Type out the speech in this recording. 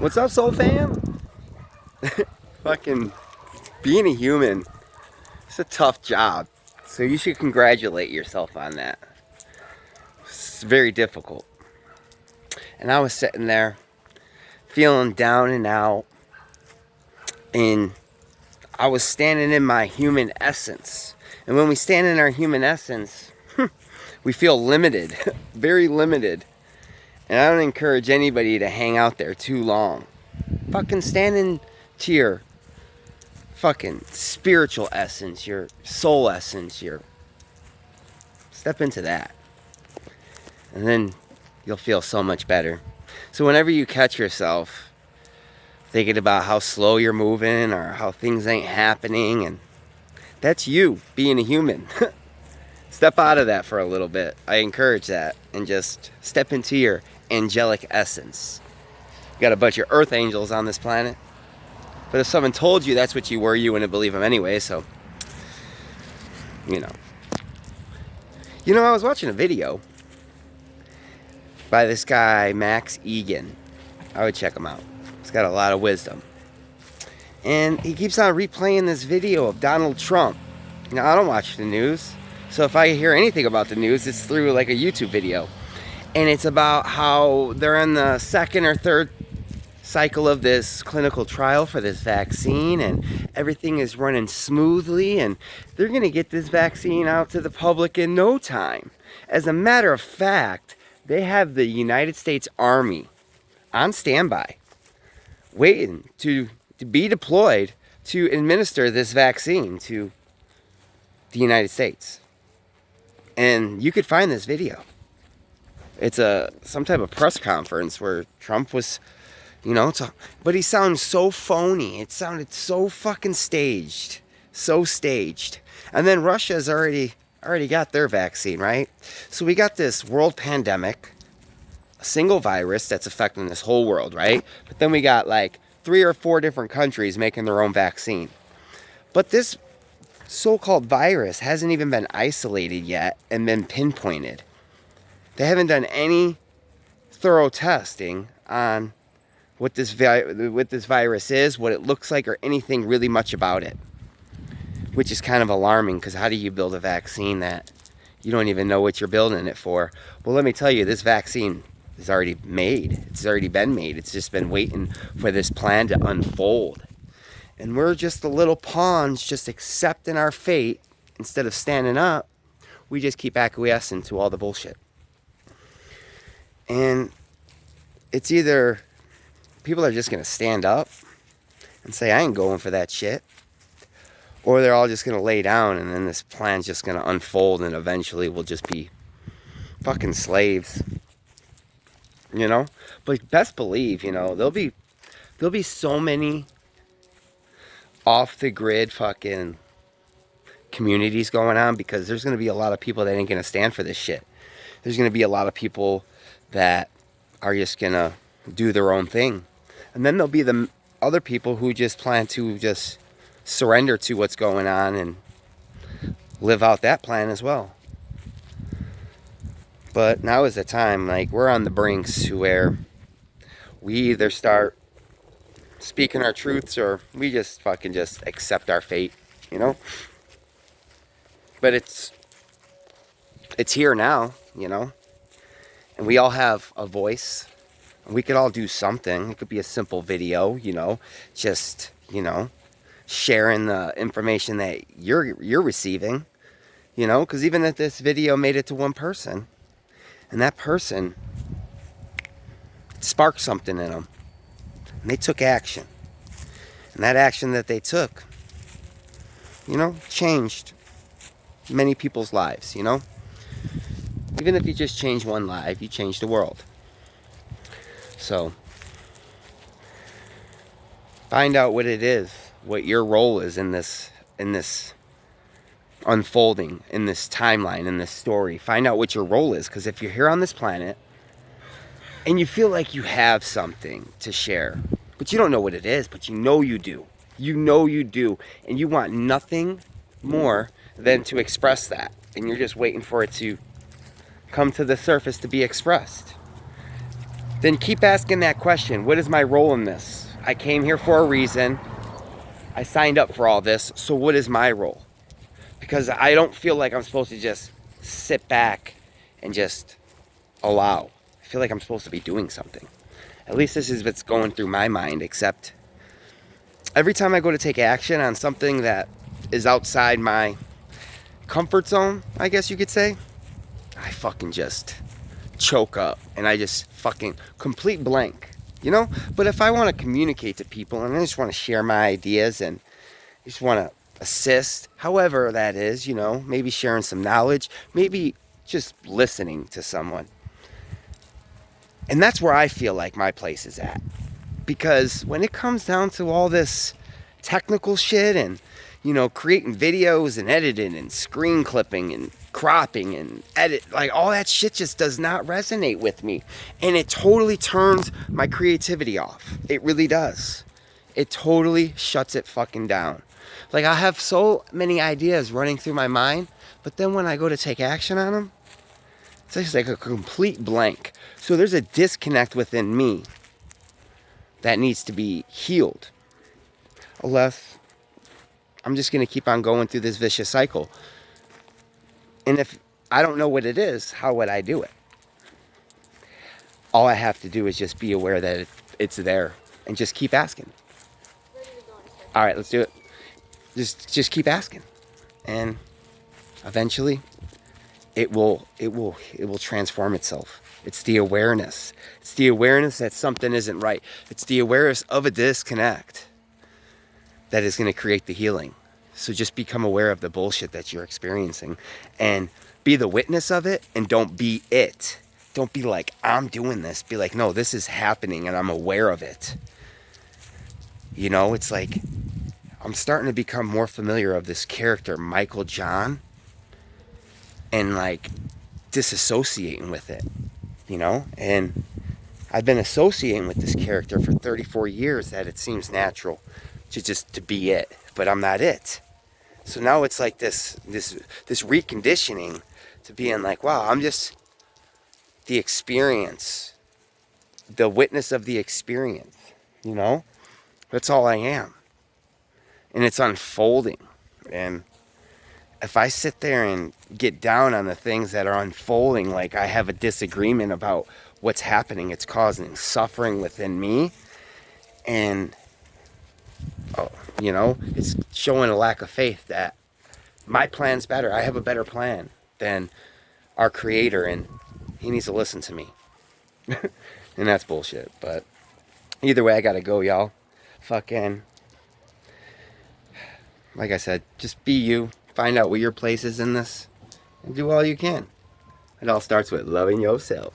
What's up, Soul Fam? Fucking being a human, it's a tough job. So you should congratulate yourself on that. It's very difficult. And I was sitting there feeling down and out, and I was standing in my human essence. And when we stand in our human essence, we feel limited, very limited. And I don't encourage anybody to hang out there too long. Fucking stand into your fucking spiritual essence, your soul essence, step into that. And then you'll feel so much better. So whenever you catch yourself thinking about how slow you're moving or how things ain't happening, and that's you being a human. Step out of that for a little bit. I encourage that, and just step into your angelic essence. You got a bunch of earth angels on this planet, but if someone told you that's what you were, you wouldn't believe them anyway. So I was watching a video by this guy Max Egan. I would check him out. He's got a lot of wisdom, and he keeps on replaying this video of Donald Trump. I don't watch the news, so if I hear anything about the news, it's through like a YouTube video. And it's about how they're in the second or third cycle of this clinical trial for this vaccine, and everything is running smoothly, and they're going to get this vaccine out to the public in no time. As a matter of fact, they have the United States Army on standby, waiting to be deployed to administer this vaccine to the United States. And you could find this video. It's some type of press conference where Trump was, but he sounds so phony. It sounded so fucking staged. So staged. And then Russia's already got their vaccine, right? So we got this world pandemic, a single virus that's affecting this whole world, right? But then we got like 3 or 4 different countries making their own vaccine. But this so-called virus hasn't even been isolated yet and been pinpointed. They haven't done any thorough testing on what this virus is, what it looks like, or anything really much about it. Which is kind of alarming, because how do you build a vaccine that you don't even know what you're building it for? Well, let me tell you, this vaccine is already made. It's already been made. It's just been waiting for this plan to unfold. And we're just the little pawns just accepting our fate. Instead of standing up, we just keep acquiescing to all the bullshit. And it's either people are just going to stand up and say, I ain't going for that shit. Or they're all just going to lay down, and then this plan's just going to unfold, and eventually we'll just be fucking slaves. But best believe, there'll be so many off the grid fucking communities going on, because there's going to be a lot of people that ain't going to stand for this shit. There's going to be a lot of people that are just going to do their own thing. And then there'll be the other people who just plan to just surrender to what's going on and live out that plan as well. But now is the time, we're on the brinks to where we either start speaking our truths, or we just fucking just accept our fate, But it's here now, and we all have a voice, and we could all do something. It could be a simple video, just, sharing the information that you're receiving, because even if this video made it to one person, and that person sparked something in them, and they took action, and that action that they took, changed many people's lives, Even if you just change one life, you change the world. So, find out what it is, what your role is in this unfolding, in this timeline, in this story. Find out what your role is, because if you're here on this planet and you feel like you have something to share, but you don't know what it is, but you know you do. You know you do, and you want nothing more than to express that, and you're just waiting for it to come to the surface to be expressed. then keep asking that question. What is my role in this? I came here for a reason. I signed up for all this, so what is my role? Because I don't feel like I'm supposed to just sit back and just allow. I feel like I'm supposed to be doing something. At least this is what's going through my mind, except every time I go to take action on something that is outside my comfort zone, I guess you could say, I fucking just choke up and I just fucking complete blank, you know? But if I want to communicate to people and I just want to share my ideas and just want to assist, however that is, you know, maybe sharing some knowledge, maybe just listening to someone. And that's where I feel like my place is at. Because when it comes down to all this technical shit and, you know, creating videos and editing and screen clipping and cropping and edit, like all that shit just does not resonate with me. And it totally turns my creativity off. It really does. It totally shuts it fucking down. Like I have so many ideas running through my mind, but then when I go to take action on them, it's just like a complete blank. So there's a disconnect within me that needs to be healed. Unless I'm just going to keep on going through this vicious cycle. And if I don't know what it is, how would I do it? All I have to do is just be aware that it's there and just keep asking. All right, let's do it. Just keep asking. And eventually it will transform itself. It's the awareness. It's the awareness that something isn't right. It's the awareness of a disconnect that is going to create the healing. So just become aware of the bullshit that you're experiencing and be the witness of it and don't be it. Don't be like, I'm doing this. Be like, no, this is happening and I'm aware of it. You know, it's like I'm starting to become more familiar of this character, Michael John, and like disassociating with it, you know? And I've been associating with this character for 34 years that it seems natural to be it, but I'm not it. So now it's like this reconditioning to being like, wow, I'm just the experience, the witness of the experience, you know? That's all I am. And it's unfolding. And if I sit there and get down on the things that are unfolding, like I have a disagreement about what's happening, it's causing suffering within me. And, you know, it's showing a lack of faith that my plan's better. I have a better plan than our creator, and he needs to listen to me. And that's bullshit. But either way, I gotta go, y'all. Fucking, like I said, just be you. Find out what your place is in this and do all you can. It all starts with loving yourself.